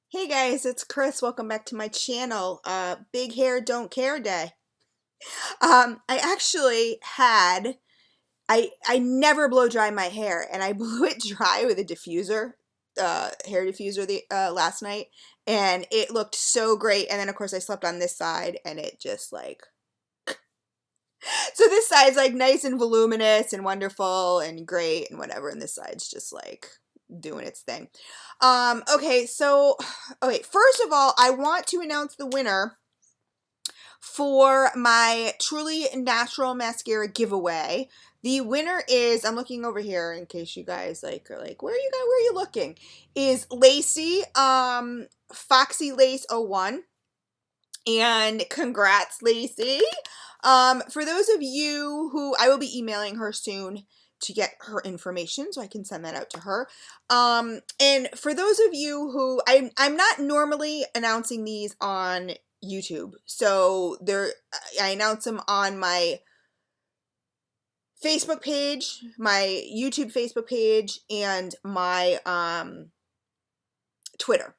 Hey guys, it's Chris. Welcome back to my channel. Big hair don't care day. I actually had I never blow dry my hair, and I blew it dry with a diffuser, hair diffuser the last night, and it looked so great. And then of course I slept on this side, and it just like so this side's like nice and voluminous and wonderful and great and whatever, and this side's just like doing its thing. Okay, so okay, first of all, I want to announce the winner for my Truly Natural Mascara giveaway. The winner is, I'm looking over here in case you guys like are like, where are you looking? Is Lacey, Foxy Lace 01. And congrats, Lacey. For those of you who, I will be emailing her soon to get her information so I can send that out to her. And for those of you who, I'm not normally announcing these on YouTube. So I announce them on my Facebook page, my YouTube Facebook page, and my Twitter.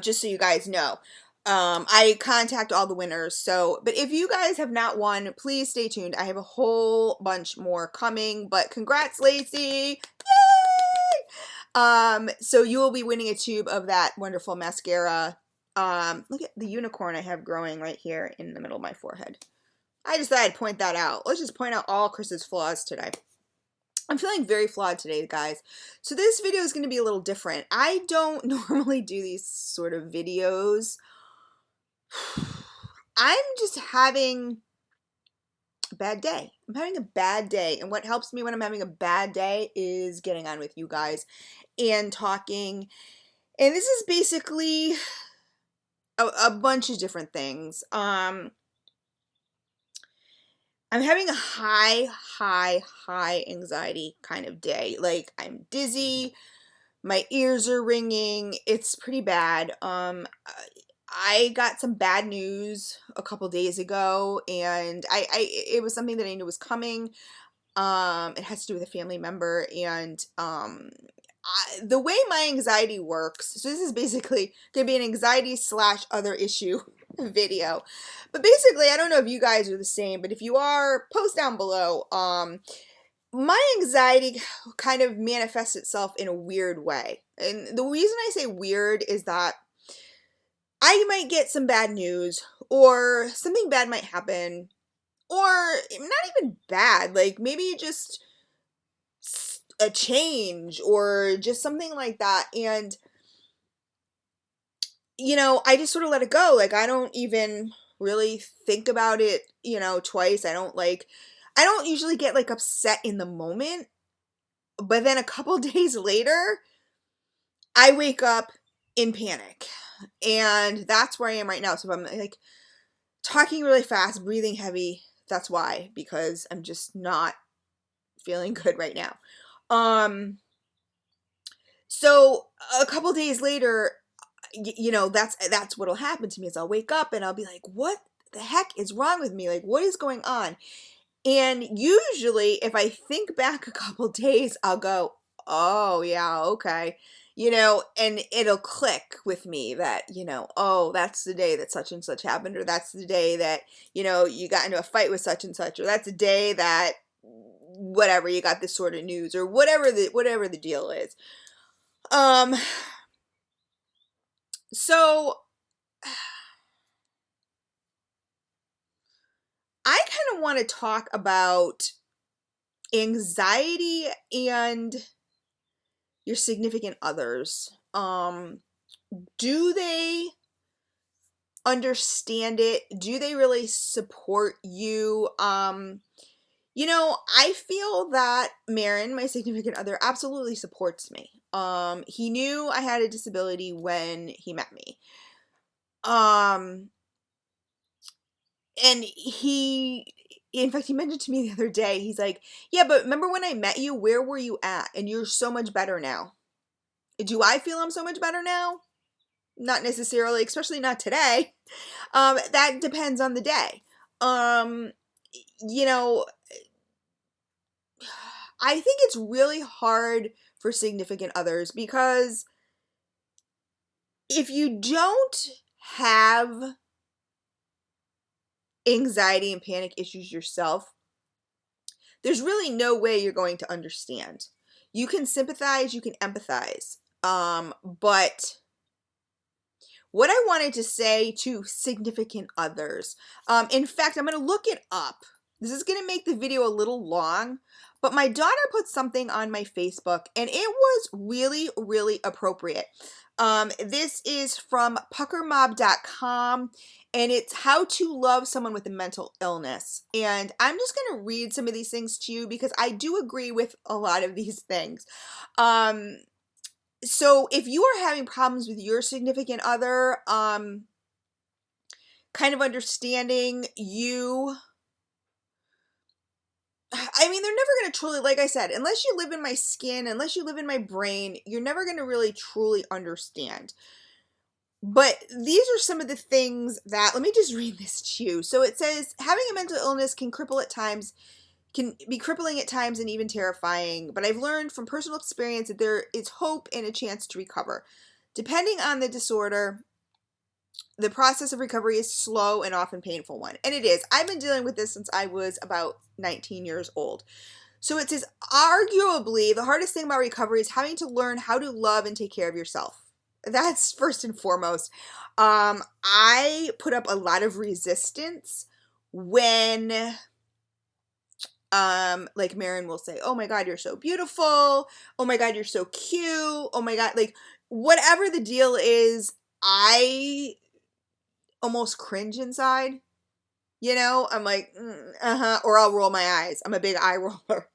Just so you guys know. I contact all the winners. So, but if you guys have not won, please stay tuned. I have a whole bunch more coming, but congrats, Lacey. Yay! So you will be winning a tube of that wonderful mascara. Look at the unicorn I have growing right here in the middle of my forehead. I just thought I'd point that out. Let's just point out all Chris's flaws today. I'm feeling very flawed today, guys. So this video is going to be a little different. I don't normally do these sort of videos. I'm just having a bad day. I'm having a bad day. And what helps me when I'm having a bad day is getting on with you guys and talking. And this is basically a bunch of different things. I'm having a high anxiety kind of day. Like, I'm dizzy, my ears are ringing, it's pretty bad. I got some bad news a couple days ago, and it was something that I knew was coming. It has to do with a family member, and the way my anxiety works, so this is basically going to be an anxiety / other issue video. But basically, I don't know if you guys are the same, but if you are, post down below. My anxiety kind of manifests itself in a weird way. And the reason I say weird is that I might get some bad news, or something bad might happen, or not even bad, like maybe just a change or just something like that. And, I just sort of let it go. Like, I don't even really think about it, twice. I don't usually get like upset in the moment, but then a couple days later, I wake up in panic. And that's where I am right now. So if I'm like talking really fast, breathing heavy, that's why, because I'm just not feeling good right now. So a couple days later, that's what'll happen to me is I'll wake up and I'll be like, what the heck is wrong with me? Like, what is going on? And usually if I think back a couple days, I'll go, oh yeah, okay. And it'll click with me that, oh, that's the day that such and such happened, or that's the day that, you got into a fight with such and such, or that's the day that whatever, you got this sort of news, or whatever the deal is. So I kind of want to talk about anxiety and your significant others. Do they understand it? Do they really support you? I feel that Marin, my significant other, absolutely supports me. He knew I had a disability when he met me. And in fact, he mentioned to me the other day, he's like, yeah, but remember when I met you, where were you at? And you're so much better now. Do I feel I'm so much better now? Not necessarily, especially not today. That depends on the day. You know, I think it's really hard for significant others because if you don't have anxiety and panic issues yourself, there's really no way you're going to understand. You can sympathize, you can empathize. But what I wanted to say to significant others, in fact, I'm going to look it up. This is going to make the video a little long, but my daughter put something on my Facebook and it was really, really appropriate. This is from puckermob.com and it's how to love someone with a mental illness. And I'm just going to read some of these things to you because I do agree with a lot of these things. So if you are having problems with your significant other, kind of understanding you, I mean, they're never going to truly, like I said, unless you live in my skin, unless you live in my brain, you're never going to really truly understand. But these are some of the things that, let me just read this to you. So it says, having a mental illness can be crippling at times and even terrifying, but I've learned from personal experience that there is hope and a chance to recover. Depending on the disorder, the process of recovery is slow and often painful one. And it is. I've been dealing with this since I was about 19 years old. So it says, arguably, the hardest thing about recovery is having to learn how to love and take care of yourself. That's first and foremost. I put up a lot of resistance when like Marin will say, oh my God, you're so beautiful. Oh my God, you're so cute. Oh my God, like whatever the deal is, I almost cringe inside. You know, I'm like, or I'll roll my eyes. I'm a big eye roller.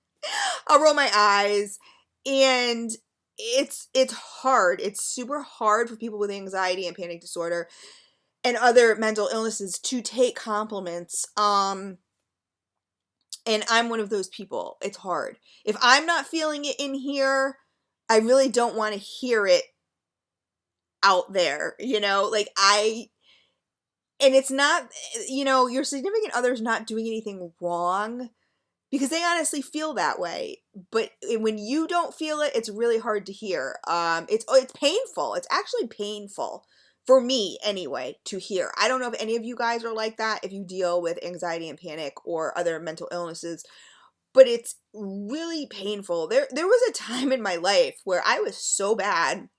I'll roll my eyes and it's hard. It's super hard for people with anxiety and panic disorder and other mental illnesses to take compliments. And I'm one of those people. It's hard. If I'm not feeling it in here, I really don't want to hear it out there, you know? And it's not, your significant other's not doing anything wrong because they honestly feel that way. But when you don't feel it, it's really hard to hear. It's painful. It's actually painful for me anyway to hear. I don't know if any of you guys are like that, if you deal with anxiety and panic or other mental illnesses, but it's really painful. There was a time in my life where I was so bad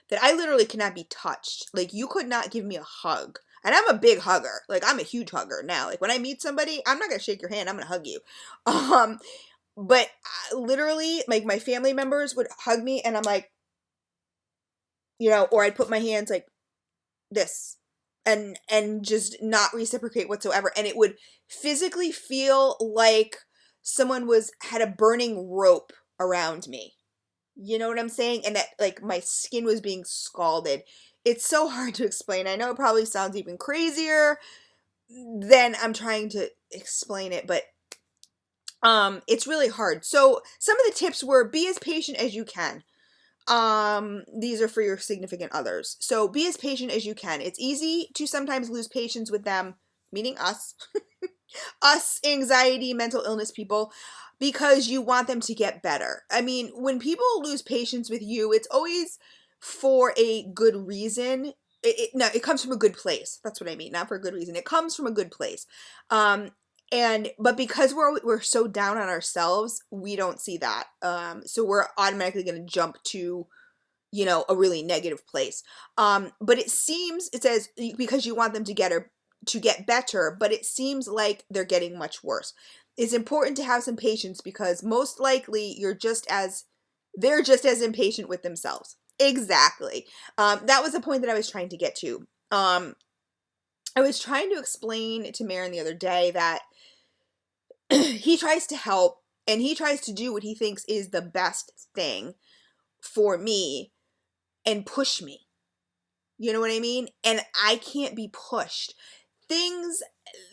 that I literally cannot be touched. Like, you could not give me a hug. And I'm a big hugger. Like, I'm a huge hugger now. Like, when I meet somebody, I'm not going to shake your hand. I'm going to hug you. But literally, like, my family members would hug me, and I'm like, or I'd put my hands like this and just not reciprocate whatsoever. And it would physically feel like someone had a burning rope around me. You know what I'm saying? And that, like, my skin was being scalded. It's so hard to explain. I know it probably sounds even crazier than I'm trying to explain it, but it's really hard. So some of the tips were, be as patient as you can. These are for your significant others. So be as patient as you can. It's easy to sometimes lose patience with them, meaning us, us anxiety, mental illness people, because you want them to get better. I mean, when people lose patience with you, it's always for a good reason. It comes from a good place. That's what I mean. Not for a good reason. It comes from a good place. But because we're so down on ourselves, we don't see that. So we're automatically going to jump to, a really negative place. But it says because you want them to get better, but it seems like they're getting much worse. It's important to have some patience because most likely they're just as impatient with themselves. Exactly. That was the point that I was trying to get to. I was trying to explain to Marin the other day that he tries to help and he tries to do what he thinks is the best thing for me and push me. You know what I mean? And I can't be pushed. Things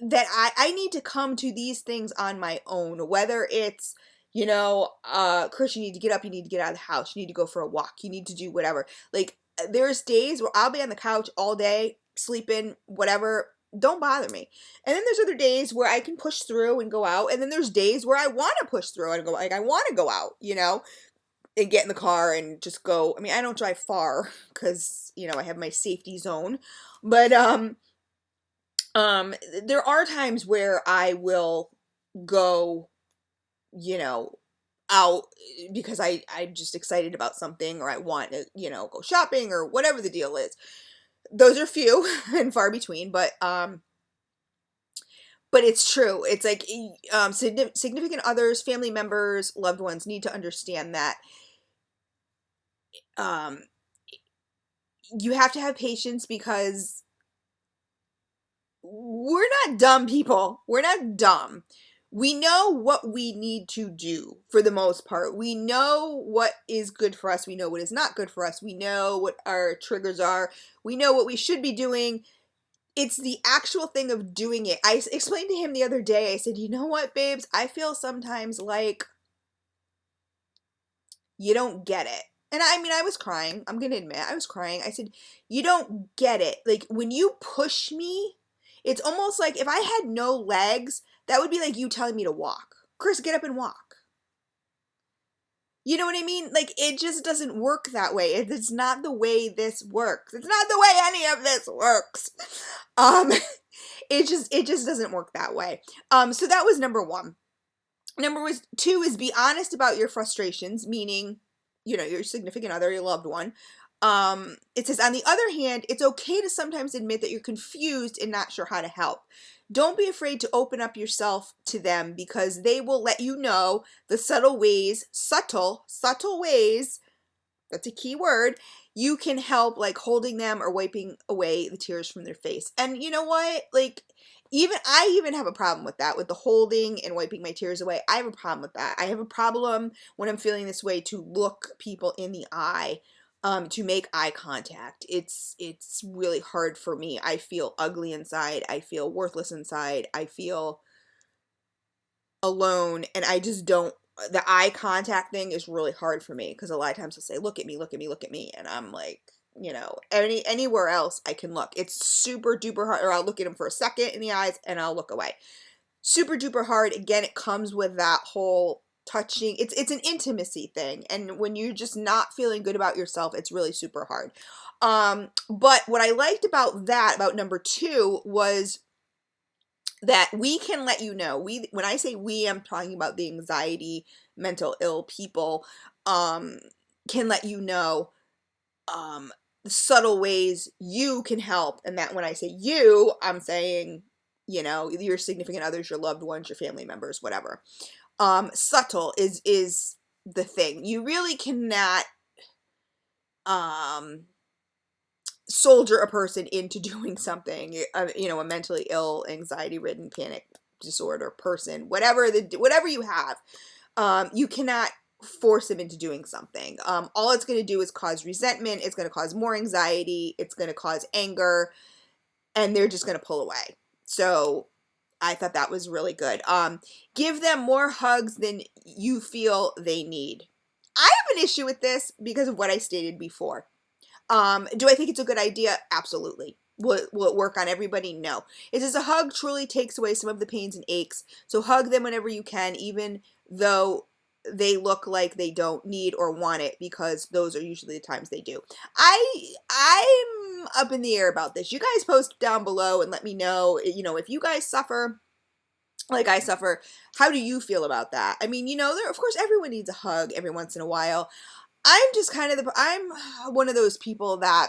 that I need to come to these things on my own, whether it's, Chris, you need to get up, you need to get out of the house, you need to go for a walk, you need to do whatever. Like, there's days where I'll be on the couch all day, sleeping, whatever, don't bother me. And then there's other days where I can push through and go out, and then there's days where I want to push through and go, like, I want to go out, and get in the car and just go. I mean, I don't drive far because, you know, I have my safety zone. But there are times where I will go, you know, out because I'm just excited about something, or I want to, you know, go shopping or whatever the deal is. Those are few and far between, but it's true. It's like significant others, family members, loved ones need to understand that um you have to have patience because we're not dumb people. We're not dumb. We know what we need to do for the most part. We know what is good for us. We know what is not good for us. We know what our triggers are. We know what we should be doing. It's the actual thing of doing it. I explained to him the other day, I said, you know what, babes? I feel sometimes like you don't get it. And I mean, I was crying. I'm going to admit, I was crying. I said, you don't get it. Like, when you push me, it's almost like if I had no legs, that would be like you telling me to walk. Chris, get up and walk. You know what I mean? Like, it just doesn't work that way. It's not the way this works. It's not the way any of this works. Um, it just doesn't work that way. So that was number one. Number two is be honest about your frustrations, meaning, you know, your significant other, your loved one. It says, on the other hand, it's okay to sometimes admit that you're confused and not sure how to help. Don't be afraid to open up yourself to them because they will let you know the subtle ways, subtle ways, that's a key word, you can help, like holding them or wiping away the tears from their face. And you know what? Like, I even have a problem with that, with the holding and wiping my tears away. I have a problem with that. I have a problem when I'm feeling this way to look people in the eye, to make eye contact. It's really hard for me. I feel ugly inside. I feel worthless inside. I feel alone, and I just don't. The eye contact thing is really hard for me because a lot of times they'll say, look at me, look at me, look at me. And I'm like, you know, anywhere else I can look. It's super duper hard. Or I'll look at them for a second in the eyes and I'll look away. Super duper hard. Again, it comes with that whole touching. It's an intimacy thing. And when you're just not feeling good about yourself, it's really super hard. But what I liked about that, about number two, was that we can let you know. When I say we, I'm talking about the anxiety, mental ill people, can let you know the subtle ways you can help. And that when I say you, I'm saying, you know, your significant others, your loved ones, your family members, whatever. Subtle is the thing. You really cannot soldier a person into doing something, you know, a mentally ill, anxiety-ridden, panic disorder person, whatever you have, you cannot force them into doing something. All it's going to do is cause resentment. It's going to cause more anxiety. It's going to cause anger, and they're just going to pull away. So I thought that was really good. Give them more hugs than you feel they need. I have an issue with this because of what I stated before. Do I think it's a good idea? Absolutely. Will it work on everybody? No. It says a hug truly takes away some of the pains and aches. So hug them whenever you can, even though they look like they don't need or want it, because those are usually the times they do. I'm up in the air about this. You guys post down below and let me know, you know, if you guys suffer like I suffer, how do you feel about that? I mean, you know, of course everyone needs a hug every once in a while. I'm just kind of I'm one of those people that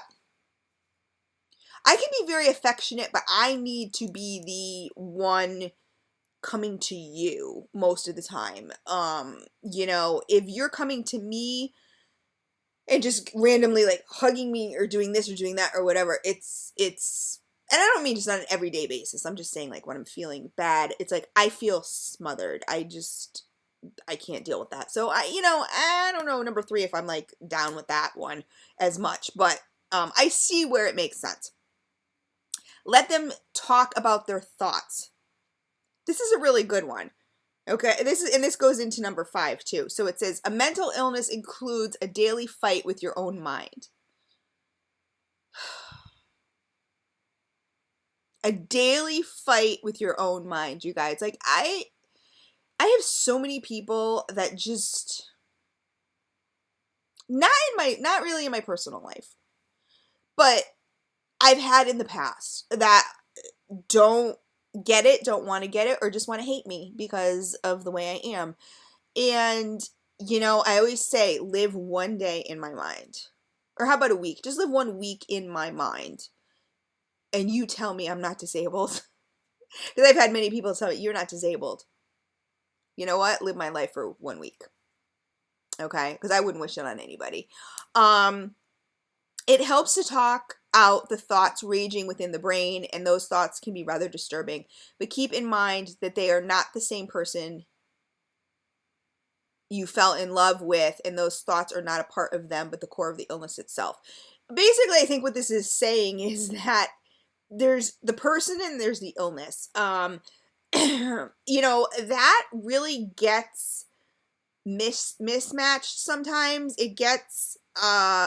I can be very affectionate, but I need to be the one coming to you most of the time. You know, if you're coming to me and just randomly like hugging me or doing this or doing that or whatever, it's and I don't mean just on an everyday basis. I'm just saying, like, when I'm feeling bad, it's like I feel smothered. I can't deal with that. So I don't know, number three, if I'm like down with that one as much, but I see where it makes sense. Let them talk about their thoughts. This is a really good one. Okay, this goes into number 5 too. So it says a mental illness includes a daily fight with your own mind. A daily fight with your own mind, you guys. Like I have so many people that just not really in my personal life, but I've had in the past that don't get it, don't want to get it, or just want to hate me because of the way I am. And, I always say, live one day in my mind. Or how about a week? Just live 1 week in my mind. And you tell me I'm not disabled. Because I've had many people tell me, you're not disabled. You know what? Live my life for 1 week. Okay? Because I wouldn't wish it on anybody. It helps to talk out the thoughts raging within the brain, and those thoughts can be rather disturbing. But keep in mind that they are not the same person you fell in love with, and those thoughts are not a part of them, but the core of the illness itself. Basically, I think what this is saying is that there's the person and there's the illness. That really gets mismatched sometimes. It gets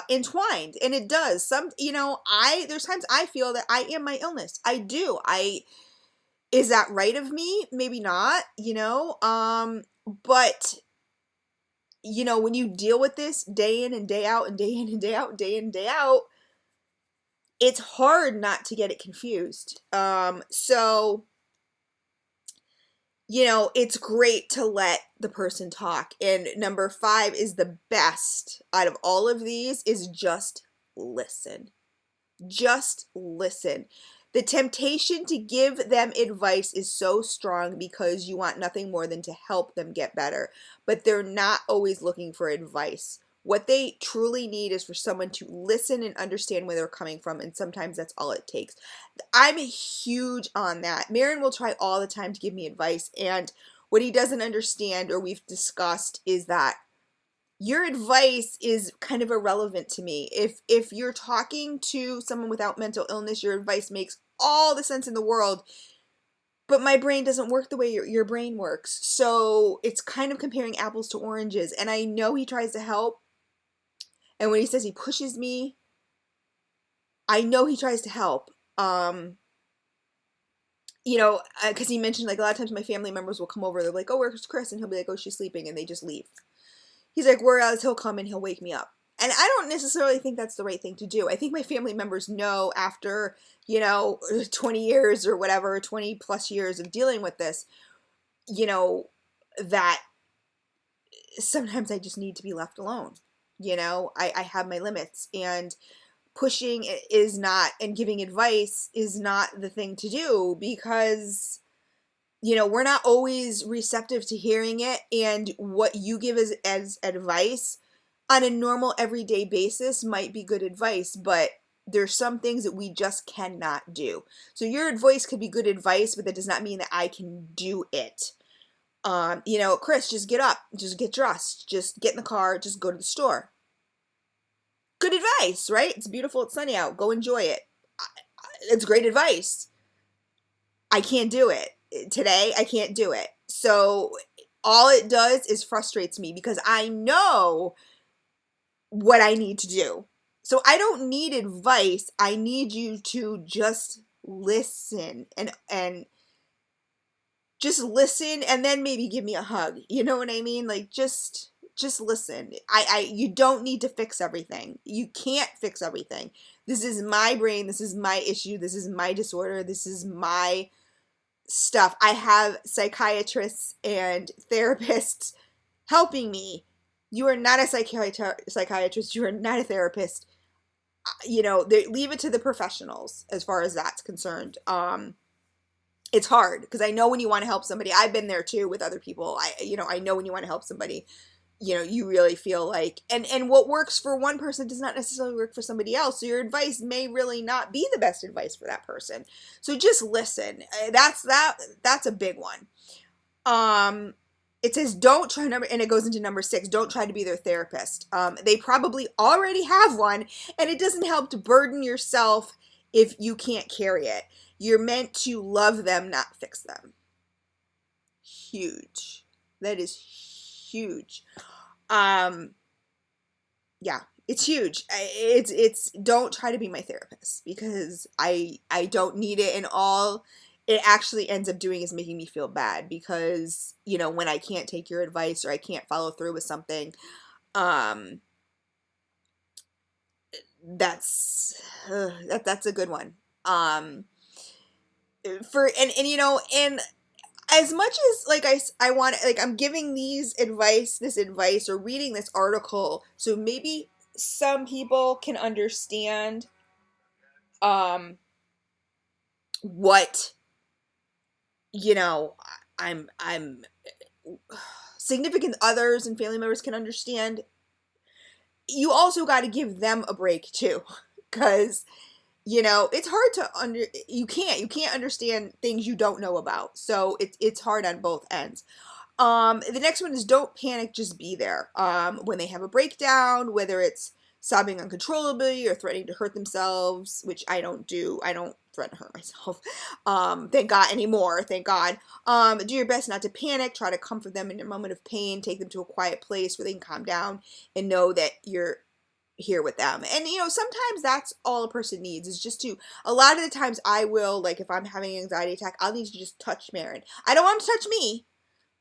entwined, and it does. There's times I feel that I am my illness. I do. Is that right of me? Maybe not, but when you deal with this day in and day out and day in and day out, day in and day out, it's hard not to get it confused. It's great to let the person talk. And number 5 is the best out of all of these, is just listen. Just listen. The temptation to give them advice is so strong because you want nothing more than to help them get better. But they're not always looking for advice. What they truly need is for someone to listen and understand where they're coming from, and sometimes that's all it takes. I'm huge on that. Marin will try all the time to give me advice, and what he doesn't understand, or we've discussed, is that your advice is kind of irrelevant to me. If you're talking to someone without mental illness, your advice makes all the sense in the world, but my brain doesn't work the way your brain works. So it's kind of comparing apples to oranges, and I know he tries to help. And when he says he pushes me, I know he tries to help. Because he mentioned, like, a lot of times my family members will come over. They're like, oh, where's Chris? And he'll be like, oh, she's sleeping. And they just leave. He's like, whereas he'll come and he'll wake me up. And I don't necessarily think that's the right thing to do. I think my family members know after, 20 years or whatever, 20 plus years of dealing with this, that sometimes I just need to be left alone. I have my limits, and pushing is not, and giving advice is not the thing to do, because we're not always receptive to hearing it, and what you give as advice on a normal everyday basis might be good advice, but there's some things that we just cannot do. So your advice could be good advice, but that does not mean that I can do it. Chris, just get up, just get dressed, just get in the car, just go to the store. Good advice, right? It's beautiful, it's sunny out, go enjoy it. It's great advice. I can't do it. Today, I can't do it. So all it does is frustrates me, because I know what I need to do. So I don't need advice. I need you to just listen and just listen, and then maybe give me a hug. You know what I mean? Like, just listen. You don't need to fix everything. You can't fix everything. This is my brain. This is my issue. This is my disorder. This is my stuff. I have psychiatrists and therapists helping me. You are not a psychiatrist. You are not a therapist. Leave it to the professionals as far as that's concerned. It's hard, because I know when you want to help somebody. I've been there too with other people. I know when you want to help somebody, you really feel like, and what works for one person does not necessarily work for somebody else. So your advice may really not be the best advice for that person. So just listen. That's a big one. It says, don't try and it goes into number 6, don't try to be their therapist. They probably already have one, and it doesn't help to burden yourself if you can't carry it. You're meant to love them, not fix them. Huge. That is huge. Yeah, it's huge. It's don't try to be my therapist, because I don't need it, and all it actually ends up doing is making me feel bad, because when I can't take your advice or I can't follow through with something, That's a good one. For and you know, and as much as like I want, like, I'm giving this advice or reading this article so maybe some people can understand um what, you know, I'm significant others and family members can understand. You also got to give them a break too, because you know it's hard to you can't understand things you don't know about, so it's hard on both ends. The next one is don't panic, just be there. When they have a breakdown, whether it's sobbing uncontrollably or threatening to hurt themselves, which I don't do. I don't threaten to hurt myself. Thank God anymore. Thank God. Do your best not to panic. Try to comfort them in a moment of pain. Take them to a quiet place where they can calm down and know that you're here with them. And you know, sometimes that's all a person needs is just to, a lot of the times I will, like if I'm having an anxiety attack, I'll need to just touch Marin. I don't want him to touch me,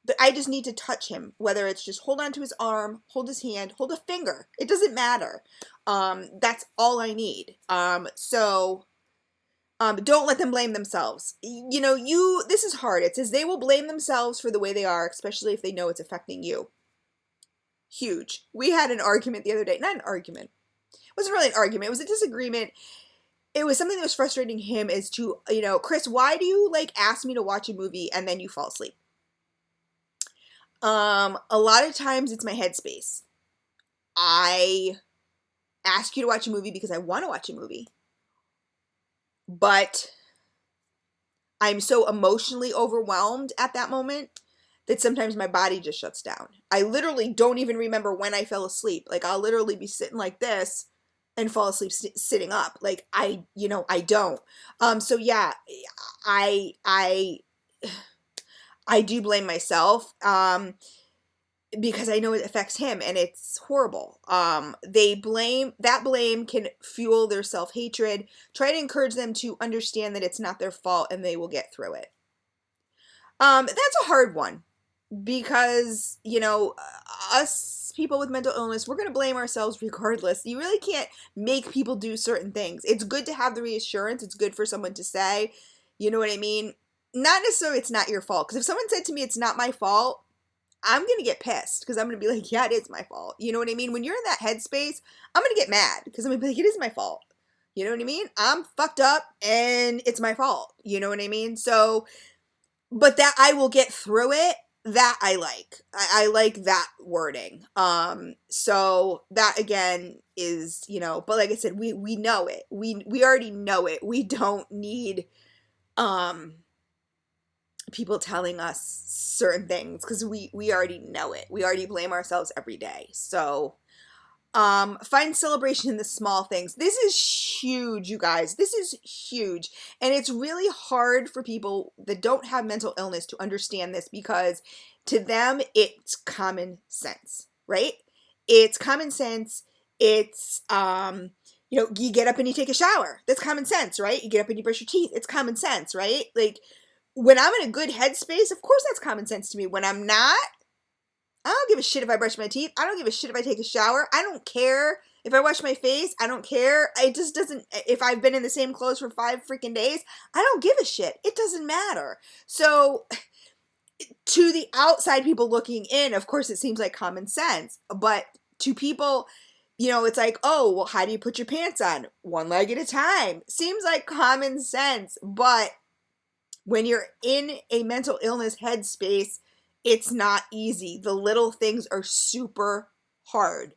but I just need to touch him, whether it's just hold on to his arm, hold his hand, hold a finger. It doesn't matter. That's all I need. Don't let them blame themselves. You know, this is hard. It says they will blame themselves for the way they are, especially if they know it's affecting you. Huge. We had an argument the other day. Not an argument. It wasn't really an argument. It was a disagreement. It was something that was frustrating him as to, you know, Chris, why do you like ask me to watch a movie and then you fall asleep? A lot of times it's my headspace. I ask you to watch a movie because I want to watch a movie, but I'm so emotionally overwhelmed at that moment that sometimes my body just shuts down. I literally don't even remember when I fell asleep. Like I'll literally be sitting like this and fall asleep sitting up. Like I don't. So yeah, I do blame myself. Because I know it affects him and it's horrible. That blame can fuel their self-hatred. Try to encourage them to understand that it's not their fault and they will get through it. That's a hard one because, you know, us people with mental illness, we're going to blame ourselves regardless. You really can't make people do certain things. It's good to have the reassurance. It's good for someone to say, you know what I mean? Not necessarily it's not your fault. Because if someone said to me, it's not my fault, I'm going to get pissed because I'm going to be like, yeah, it is my fault. You know what I mean? When you're in that headspace, I'm going to get mad because I'm going to be like, it is my fault. You know what I mean? I'm fucked up and it's my fault. You know what I mean? So, but that I will get through it, that I like. I like that wording. So that again is, you know, but like I said, we know it. We already know it. We don't need, people telling us certain things because we already know it. We already blame ourselves every day. So find celebration in the small things. This is huge, you guys. This is huge. And it's really hard for people that don't have mental illness to understand this because to them it's common sense, right? It's common sense. It's you know, you get up and you take a shower. That's common sense, right? You get up and you brush your teeth. It's common sense, right? Like when I'm in a good headspace, of course that's common sense to me. When I'm not, I don't give a shit if I brush my teeth. I don't give a shit if I take a shower. I don't care if I wash my face. I don't care. It just doesn't, if I've been in the same clothes for 5 freaking days, I don't give a shit. It doesn't matter. So to the outside people looking in, of course it seems like common sense. But to people, you know, it's like, oh, well, how do you put your pants on? One leg at a time. Seems like common sense, but when you're in a mental illness headspace, it's not easy. The little things are super hard.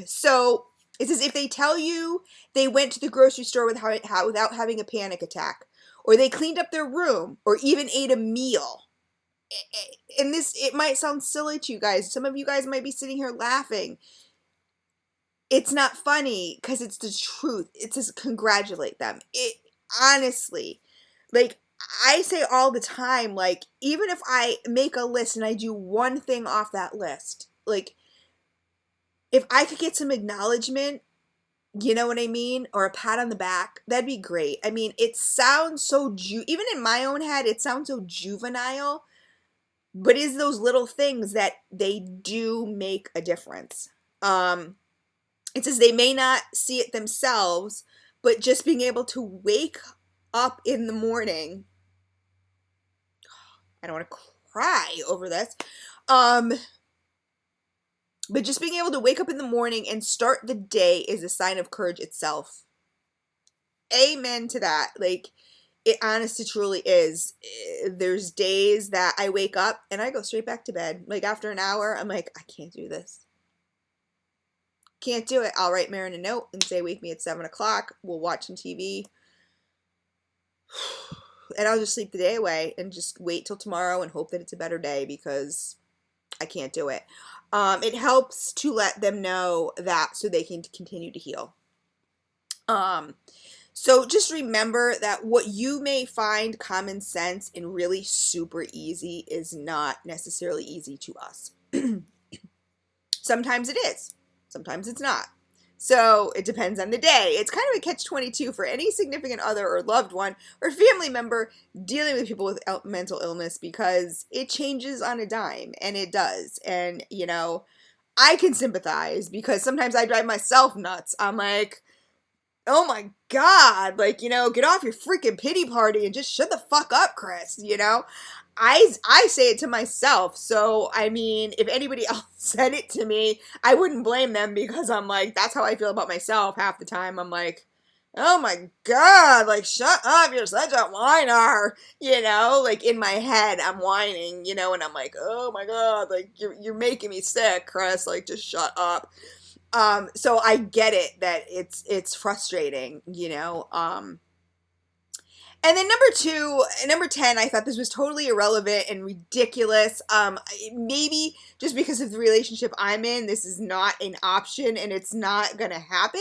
So it says if they tell you they went to the grocery store without having a panic attack, or they cleaned up their room, or even ate a meal. And this, it might sound silly to you guys. Some of you guys might be sitting here laughing. It's not funny because it's the truth. It says congratulate them. It honestly, like I say all the time, like even if I make a list and I do one thing off that list, like if I could get some acknowledgement, you know what I mean? Or a pat on the back, that'd be great. I mean, it sounds so, even in my own head, it sounds so juvenile, but it's those little things that they do make a difference. It says they may not see it themselves, but just being able to wake up in the morning, I don't want to cry over this, but just being able to wake up in the morning and start the day is a sign of courage itself. Amen to that. Like, it honestly truly is. There's days that I wake up and I go straight back to bed. Like, after an hour, I'm like, I can't do this. Can't do it. I'll write Marin a note and say, wake me at 7 o'clock. We'll watch some TV. And I'll just sleep the day away and just wait till tomorrow and hope that it's a better day, because I can't do it. It helps to let them know that so they can continue to heal. So just remember that what you may find common sense and really super easy is not necessarily easy to us. Sometimes it is. Sometimes it's not. So it depends on the day. It's kind of a catch-22 for any significant other or loved one or family member dealing with people with mental illness, because it changes on a dime, and it does. And, you know, I can sympathize because sometimes I drive myself nuts. I'm like, oh my God, like, you know, get off your freaking pity party and just shut the fuck up, Chris, you know? I say it to myself. So, I mean, if anybody else said it to me, I wouldn't blame them, because I'm like, that's how I feel about myself half the time. I'm like, oh my God, like, shut up, you're such a whiner, you know? Like, in my head, I'm whining, you know, and I'm like, oh my God, like, you're making me sick, Chris, like, just shut up. So I get it that it's frustrating, you know. And then number 10, I thought this was totally irrelevant and ridiculous. Maybe just because of the relationship I'm in, this is not an option and it's not gonna happen.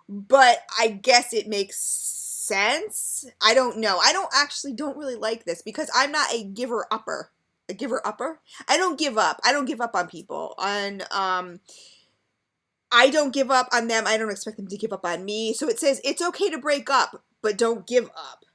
But I guess it makes sense. I don't know. I don't really like this, because I'm not a giver upper. A giver upper? I don't give up. I don't give up on people. I don't give up on them. I don't expect them to give up on me. So it says it's okay to break up, but don't give up.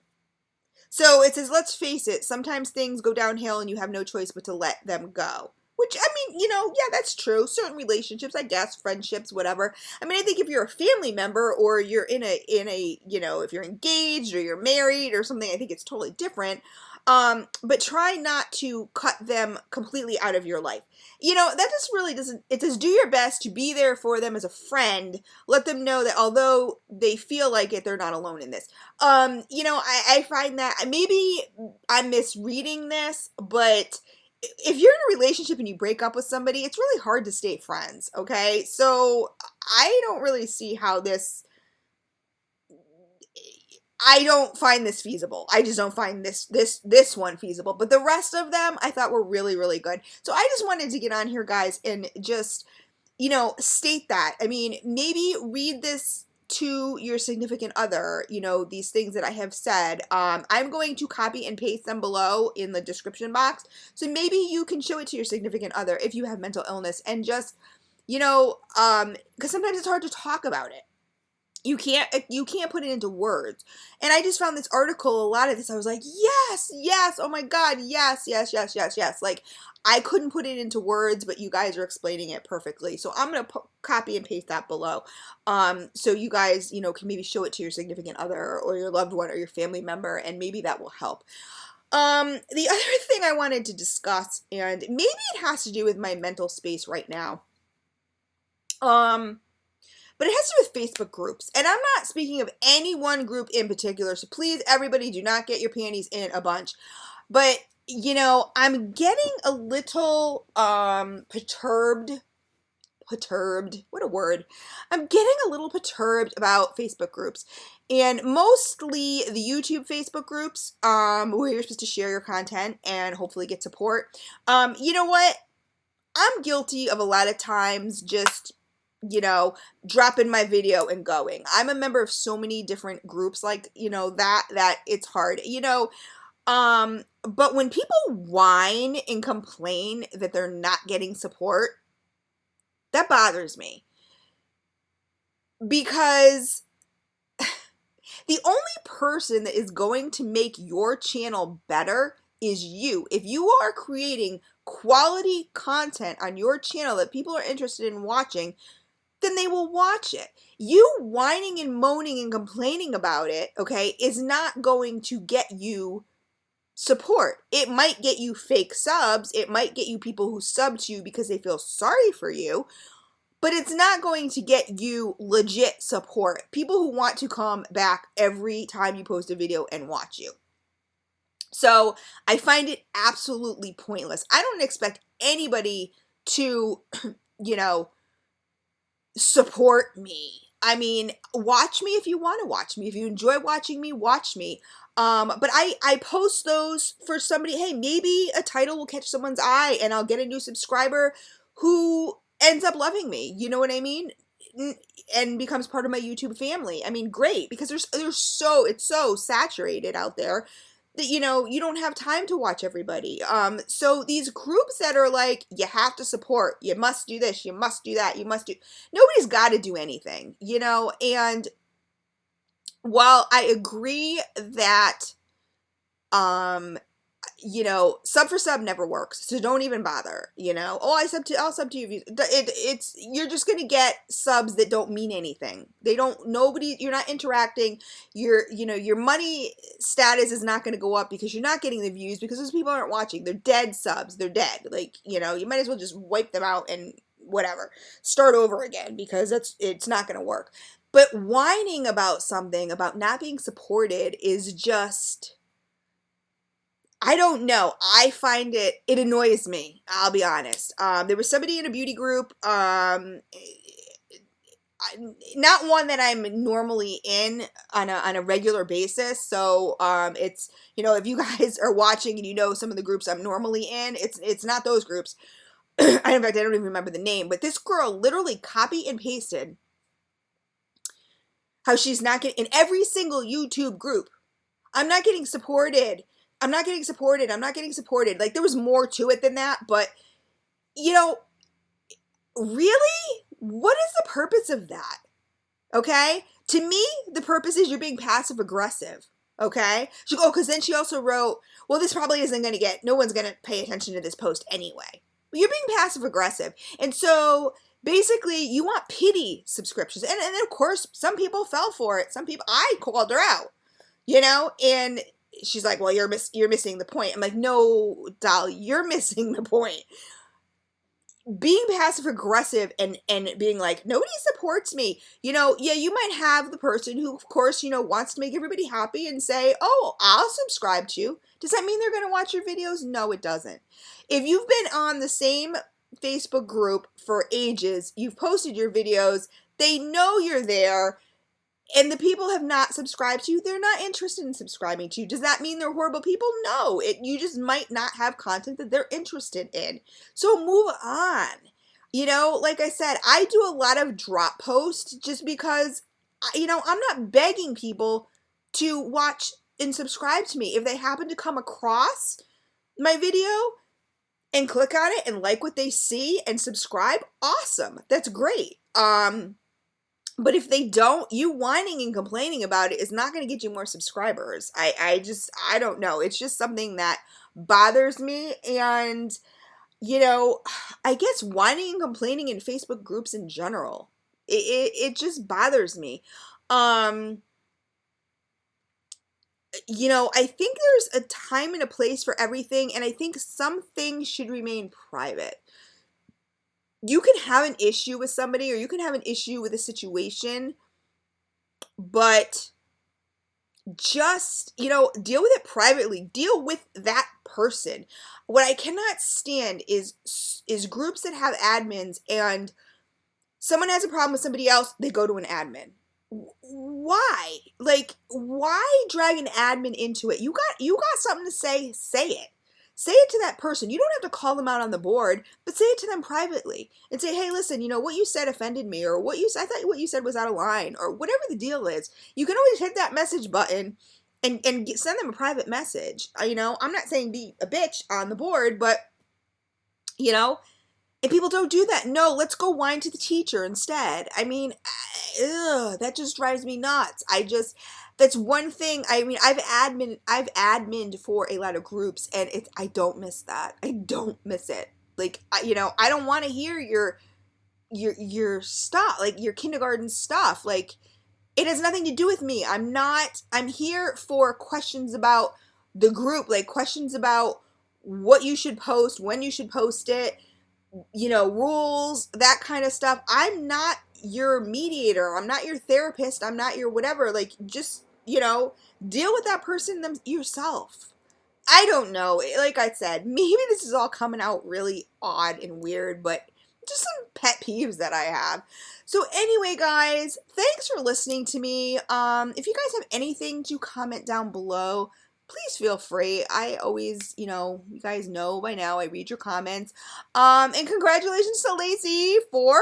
So it says, let's face it, sometimes things go downhill and you have no choice but to let them go. Which, I mean, you know, yeah, that's true. Certain relationships, I guess, friendships, whatever. I mean, I think if you're a family member, or you're in a, you know, if you're engaged or you're married or something, I think it's totally different. But try not to cut them completely out of your life. You know, that just really doesn't, it says do your best to be there for them as a friend. Let them know that although they feel like it, they're not alone in this. You know, I find that maybe I'm misreading this, but if you're in a relationship and you break up with somebody, it's really hard to stay friends, okay? So I don't really see how I don't find this feasible. I just don't find this one feasible. But the rest of them I thought were really, really good. So I just wanted to get on here, guys, and just, you know, state that. I mean, maybe read this to your significant other, you know, these things that I have said. I'm going to copy and paste them below in the description box. So maybe you can show it to your significant other if you have mental illness, and just, you know, because sometimes it's hard to talk about it. You can't put it into words. And I just found this article, a lot of this, I was like, yes, oh my God, yes. Like, I couldn't put it into words, but you guys are explaining it perfectly. So I'm going to copy and paste that below. So you guys, you know, can maybe show it to your significant other or your loved one or your family member, and maybe that will help. The other thing I wanted to discuss, and maybe it has to do with my mental space right now. But it has to do with Facebook groups. And I'm not speaking of any one group in particular, so please, everybody, do not get your panties in a bunch. But, you know, I'm getting a little perturbed. What a word. I'm getting a little perturbed about Facebook groups. And mostly the YouTube Facebook groups, where you're supposed to share your content and hopefully get support. You know what? I'm guilty of a lot of times just, you know, dropping my video and going. I'm a member of so many different groups, like, you know, that it's hard, you know. But when people whine and complain that they're not getting support, that bothers me. Because the only person that is going to make your channel better is you. If you are creating quality content on your channel that people are interested in watching, then they will watch it. You whining and moaning and complaining about it, okay, is not going to get you support. It might get you fake subs. It might get you people who sub to you because they feel sorry for you, but it's not going to get you legit support. People who want to come back every time you post a video and watch you. So I find it absolutely pointless. I don't expect anybody to, you know, support me. I mean, watch me if you want to watch me. If you enjoy watching me, watch me. But I post those for somebody, hey, maybe a title will catch someone's eye and I'll get a new subscriber who ends up loving me. You know what I mean? And becomes part of my YouTube family. I mean, great, because it's so saturated out there that, you know, you don't have time to watch everybody. So these groups that are like, you have to support, you must do this, you must do that, nobody's got to do anything, you know. And while I agree that, you know, sub for sub never works, so don't even bother, you know. Oh, I'll sub to you. You're just gonna get subs that don't mean anything. You're not interacting. Your money status is not gonna go up because you're not getting the views, because those people aren't watching. They're dead subs. They're dead. Like, you know, you might as well just wipe them out and whatever, start over again, because it's not gonna work. But whining about something, about not being supported, is just, I don't know. I find it annoys me. I'll be honest. There was somebody in a beauty group, not one that I'm normally in on a regular basis. So, it's, you know, if you guys are watching and you know some of the groups I'm normally in, it's not those groups. In fact, I don't even remember the name, but this girl literally copy and pasted how she's not getting, in every single YouTube group, I'm not getting supported. I'm not getting supported. I'm not getting supported. Like, there was more to it than that, but, you know, really? What is the purpose of that? Okay? To me, the purpose is you're being passive aggressive. Okay? Because then she also wrote, well, this probably isn't going to no one's going to pay attention to this post anyway. Well, you're being passive aggressive. And so basically you want pity subscriptions. And then of course, some people fell for it. I called her out, you know, and she's like, well, you're missing the point. I'm like, no, doll, you're missing the point. Being passive aggressive and being like, nobody supports me. You know, yeah, you might have the person who, of course, you know, wants to make everybody happy and say, oh, I'll subscribe to you. Does that mean they're going to watch your videos? No, it doesn't. If you've been on the same Facebook group for ages, you've posted your videos, they know you're there, and the people have not subscribed to you, they're not interested in subscribing to you. Does that mean they're horrible people? No. You just might not have content that they're interested in. So move on. You know, like I said, I do a lot of drop posts just because, you know, I'm not begging people to watch and subscribe to me. If they happen to come across my video and click on it and like what they see and subscribe, awesome. That's great. But if they don't, you whining and complaining about it is not going to get you more subscribers. I don't know. It's just something that bothers me. And, you know, I guess whining and complaining in Facebook groups in general, it just bothers me. You know, I think there's a time and a place for everything. And I think some things should remain private. You can have an issue with somebody, or you can have an issue with a situation, but just, you know, deal with it privately. Deal with that person. What I cannot stand is groups that have admins, and someone has a problem with somebody else, they go to an admin. Why? Like, why drag an admin into it? You got something to say it. Say it to that person. You don't have to call them out on the board, but say it to them privately and say, hey, listen, you know, what you said offended me, or I thought what you said was out of line, or whatever the deal is. You can always hit that message button and send them a private message. You know, I'm not saying be a bitch on the board, but, you know, and people don't do that. No, let's go whine to the teacher instead. I mean, that just drives me nuts. That's one thing. I mean, I've admined for a lot of groups, and I don't miss that. I don't miss it. Like, you know, I don't want to hear your stuff, like your kindergarten stuff. Like, it has nothing to do with me. I'm here for questions about the group, like questions about what you should post, when you should post it, rules, that kind of stuff. I'm not your mediator. I'm not your therapist. I'm not your whatever. Like, just, deal with that person yourself. I don't know. Like I said, maybe this is all coming out really odd and weird, but just some pet peeves that I have. So anyway, guys, thanks for listening to me. If you guys have anything to comment down below, please feel free. I always, you guys know by now I read your comments. And congratulations to Lacey for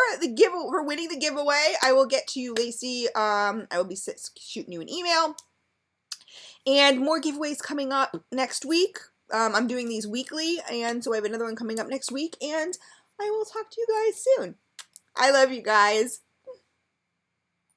winning the giveaway. I will get to you, Lacey. I will be shooting you an email. And more giveaways coming up next week. I'm doing these weekly, and so I have another one coming up next week, and I will talk to you guys soon. I love you guys.